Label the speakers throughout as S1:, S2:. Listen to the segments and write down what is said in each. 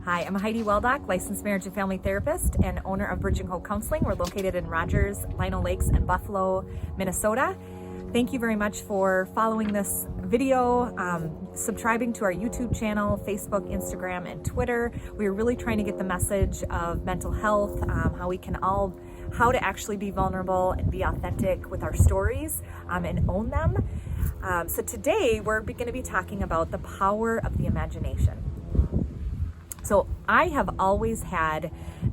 S1: Hi, I'm Heidi Waldoch, licensed marriage and family therapist and owner of Bridging Hope Counseling. We're located in Rogers, Lino Lakes, and Buffalo, Minnesota. Thank you very much for following this video, subscribing to our YouTube channel, Facebook, Instagram, and Twitter. We are really trying to get the message of mental health, how to actually be vulnerable and be authentic with our stories and own them. So today we're going to be talking about the power of the imagination. So I have always had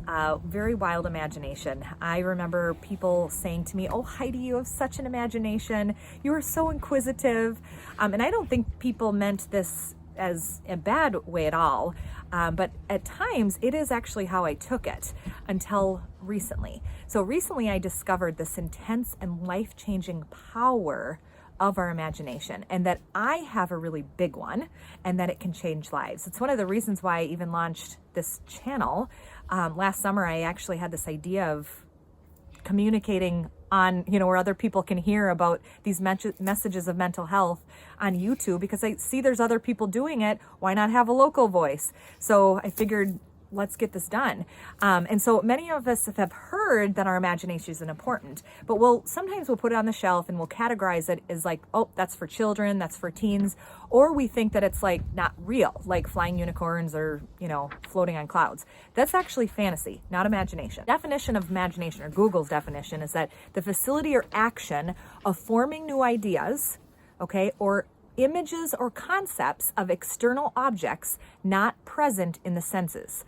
S1: a very wild imagination. I remember people saying to me, "Oh, Heidi, you have such an imagination. You are so inquisitive." And I don't think people meant this as a bad way at all. But at times it is actually how I took it until recently. So recently I discovered this intense and life-changing power of our imagination, and that I have a really big one, and that it can change lives. It's one of the reasons why I even launched this channel. Last summer, I actually had this idea of communicating on, where other people can hear about these messages of mental health on YouTube, because I see there's other people doing it. Why not have a local voice? So I figured, let's get this done. And so many of us have heard that our imagination is important, but sometimes we'll put it on the shelf and we'll categorize it as like, oh, that's for children, that's for teens, or we think that it's like not real, like flying unicorns or, floating on clouds. That's actually fantasy, not imagination. Definition of imagination, or Google's definition, is that the facility or action of forming new ideas, or images or concepts of external objects not present in the senses.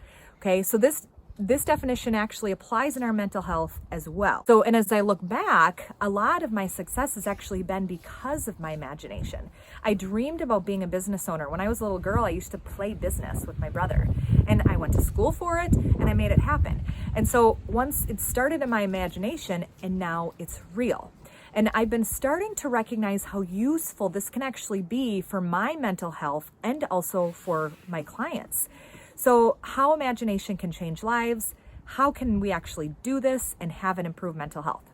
S1: So this definition actually applies in our mental health as well. So, and as I look back, a lot of my success has actually been because of my imagination. I dreamed about being a business owner. When I was a little girl, I used to play business with my brother, and I went to school for it, and I made it happen. And so once it started in my imagination, and now it's real. And I've been starting to recognize how useful this can actually be for my mental health and also for my clients. So how imagination can change lives, how can we actually do this and have an improved mental health?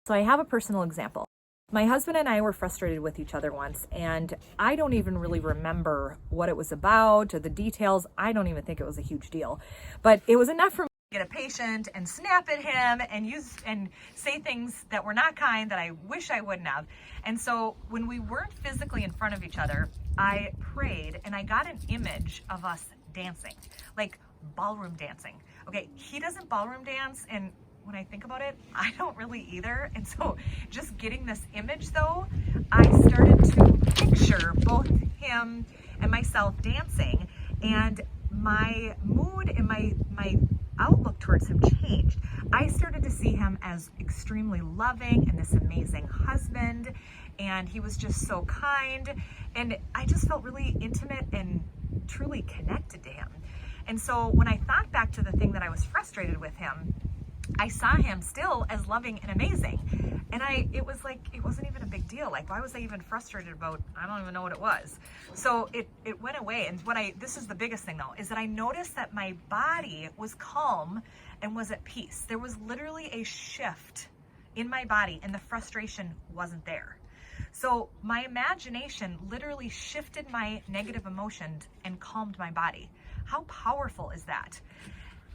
S1: So I have a personal example. My husband and I were frustrated with each other once, and I don't even really remember what it was about or the details. I don't even think it was a huge deal, but it was enough for me to get a patient and snap at him and say things that were not kind that I wish I wouldn't have. And so when we weren't physically in front of each other, I prayed and I got an image of us dancing, like ballroom dancing. He doesn't ballroom dance, and when I think about it, I don't really either. And so just getting this image though, I started to picture both him and myself dancing, and my mood and my outlook towards him changed. I started to see him as extremely loving and this amazing husband, and he was just so kind, and I just felt really intimate and truly connected to him. And so when I thought back to the thing that I was frustrated with him, I saw him still as loving and amazing. And it was like, it wasn't even a big deal. Like, why was I even frustrated about, I don't even know what it was. So it went away. And this is the biggest thing though, is that I noticed that my body was calm and was at peace. There was literally a shift in my body, and the frustration wasn't there. So my imagination literally shifted my negative emotions and calmed my body. How powerful is that?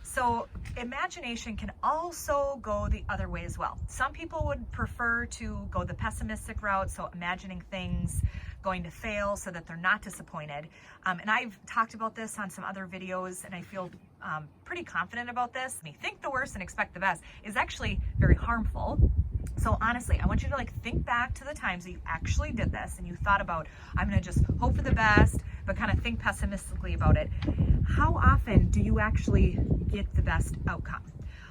S1: So imagination can also go the other way as well. Some people would prefer to go the pessimistic route, so imagining things going to fail so that they're not disappointed. And I've talked about this on some other videos, and I feel pretty confident about this. Think the worst and expect the best is actually very harmful. So honestly, I want you to think back to the times that you actually did this and you thought about, I'm gonna just hope for the best, but kind of think pessimistically about it. How often do you actually get the best outcome?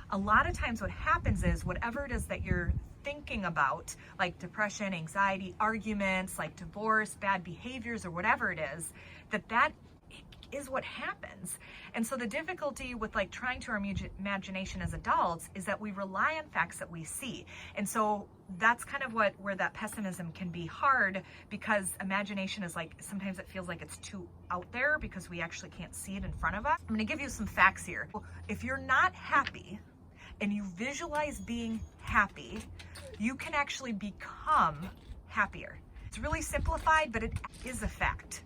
S1: A lot of times what happens is whatever it is that you're thinking about, like depression, anxiety, arguments, like divorce, bad behaviors, or whatever it is, that is what happens. And so the difficulty with trying to our imagination as adults is that we rely on facts that we see. And so that's kind of where that pessimism can be hard, because imagination is sometimes it feels like it's too out there because we actually can't see it in front of us. I'm gonna give you some facts here. If you're not happy and you visualize being happy, you can actually become happier. It's really simplified, but it is a fact.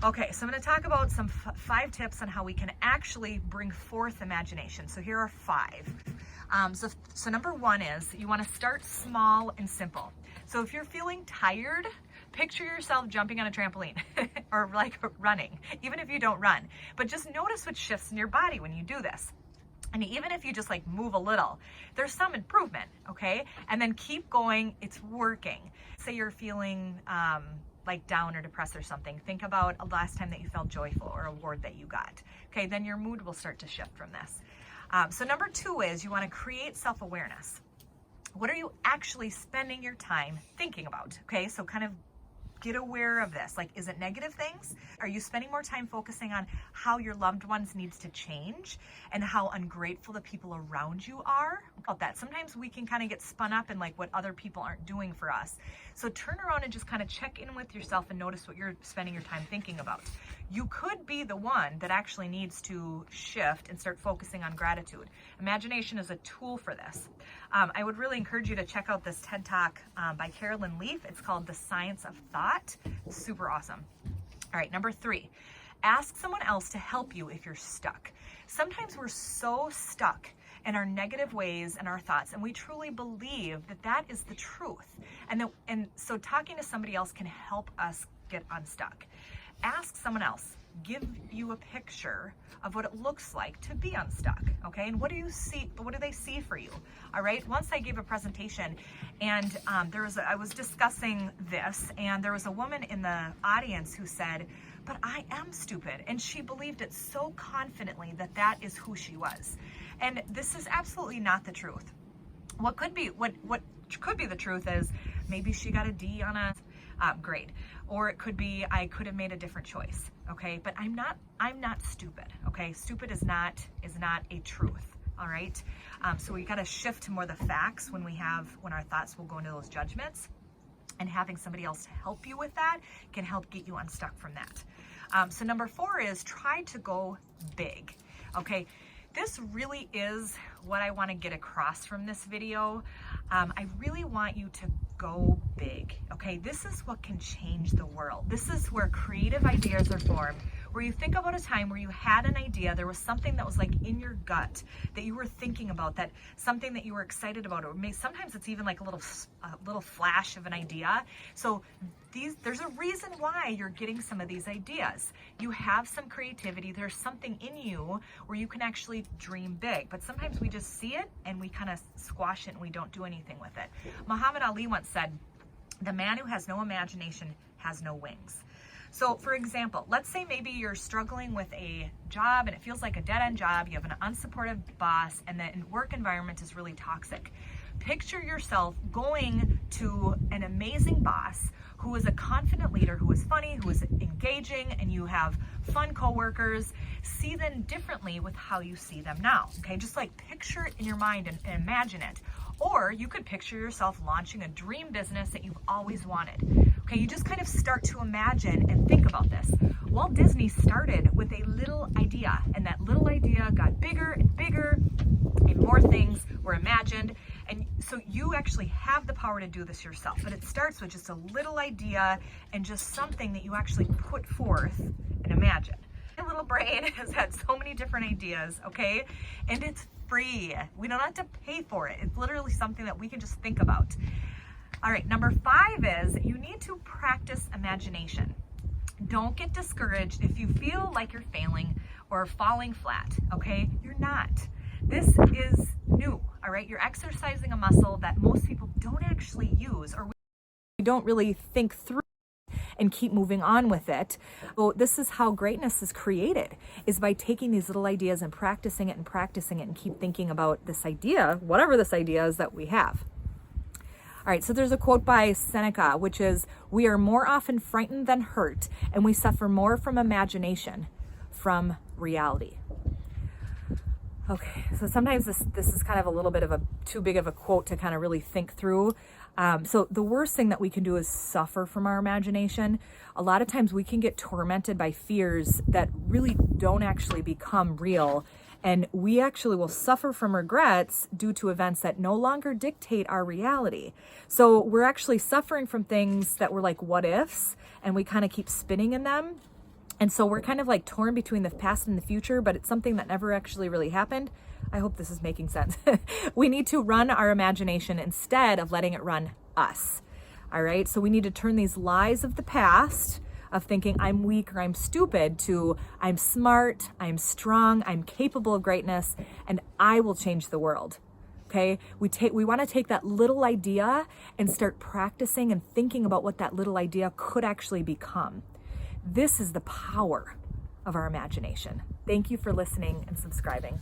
S1: Okay, so I'm going to talk about some 5 tips on how we can actually bring forth imagination. So here are 5. So number 1 is you want to start small and simple. So if you're feeling tired, picture yourself jumping on a trampoline or like running, even if you don't run. But just notice what shifts in your body when you do this. And even if you just like move a little, there's some improvement, okay? And then keep going, it's working. Say you're feeling like down or depressed or something. Think about a last time that you felt joyful or award that you got. Okay, then your mood will start to shift from this. So number 2 is you want to create self-awareness. What are you actually spending your time thinking about? Okay, so kind of get aware of this. Like, is it negative things? Are you spending more time focusing on how your loved ones needs to change and how ungrateful the people around you are? About that. Sometimes we can kind of get spun up in like what other people aren't doing for us. So turn around and just kind of check in with yourself and notice what you're spending your time thinking about. You could be the one that actually needs to shift and start focusing on gratitude. Imagination is a tool for this. I would really encourage you to check out this TED Talk by Carolyn Leaf. It's called The Science of Thought. Super awesome. All right, number 3, ask someone else to help you if you're stuck. Sometimes we're so stuck in our negative ways and our thoughts, and we truly believe that that is the truth. And so talking to somebody else can help us get unstuck. Ask someone else. Give you a picture of what it looks like to be unstuck, okay? And what do you see? What do they see for you? All right. Once I gave a presentation, and I was discussing this, and there was a woman in the audience who said, "But I am stupid," and she believed it so confidently that that is who she was. And this is absolutely not the truth. What could be the truth is maybe she got a D on a grade, or it could be I could have made a different choice. Okay, but I'm not stupid. Okay, stupid is not a truth. All right, so we got to shift to more the facts when our thoughts will go into those judgments, and having somebody else to help you with that can help get you unstuck from that. So number 4 is try to go big. Okay. This really is what I want to get across from this video. I really want you to go big, okay? This is what can change the world. This is where creative ideas are formed, where you think about a time where you had an idea, there was something that was like in your gut that you were thinking about, that something that you were excited about, or sometimes it's even like a little flash of an idea. So there's a reason why you're getting some of these ideas. You have some creativity. There's something in you where you can actually dream big, but sometimes we just see it and we kind of squash it and we don't do anything with it. Muhammad Ali once said, "The man who has no imagination has no wings." So for example, let's say maybe you're struggling with a job and it feels like a dead-end job. You have an unsupportive boss and the work environment is really toxic. Picture yourself going to an amazing boss who is a confident leader, who is funny, who is engaging, and you have fun coworkers. See them differently with how you see them now, okay? Just like picture it in your mind and imagine it. Or you could picture yourself launching a dream business that you've always wanted. Okay, you just kind of start to imagine and think about this. Walt Disney started with a little idea, and that little idea got bigger and bigger, and more things were imagined. And so you actually have the power to do this yourself, but it starts with just a little idea and just something that you actually put forth and imagine. My little brain has had so many different ideas, okay? And it's free. We don't have to pay for it. It's literally something that we can just think about. All right, number 5 is you need to practice imagination. Don't get discouraged if you feel like you're failing or falling flat, okay? You're not. This is new, all right? You're exercising a muscle that most people don't actually use, or we don't really think through and keep moving on with it. So this is how greatness is created, is by taking these little ideas and practicing it and keep thinking about this idea, whatever this idea is that we have. All right, so there's a quote by Seneca, which is, "We are more often frightened than hurt, and we suffer more from imagination, from reality." Okay, so sometimes this is kind of a little bit of too big of a quote to kind of really think through. So the worst thing that we can do is suffer from our imagination. A lot of times we can get tormented by fears that really don't actually become real. And we actually will suffer from regrets due to events that no longer dictate our reality. So we're actually suffering from things that were like what ifs, and we kind of keep spinning in them. And so we're kind of like torn between the past and the future, but it's something that never actually really happened. I hope this is making sense. We need to run our imagination instead of letting it run us. All right. So we need to turn these lies of the past of thinking I'm weak or I'm stupid to I'm smart, I'm strong, I'm capable of greatness, and I will change the world. Okay. We want to take that little idea and start practicing and thinking about what that little idea could actually become. This is the power of our imagination. Thank you for listening and subscribing.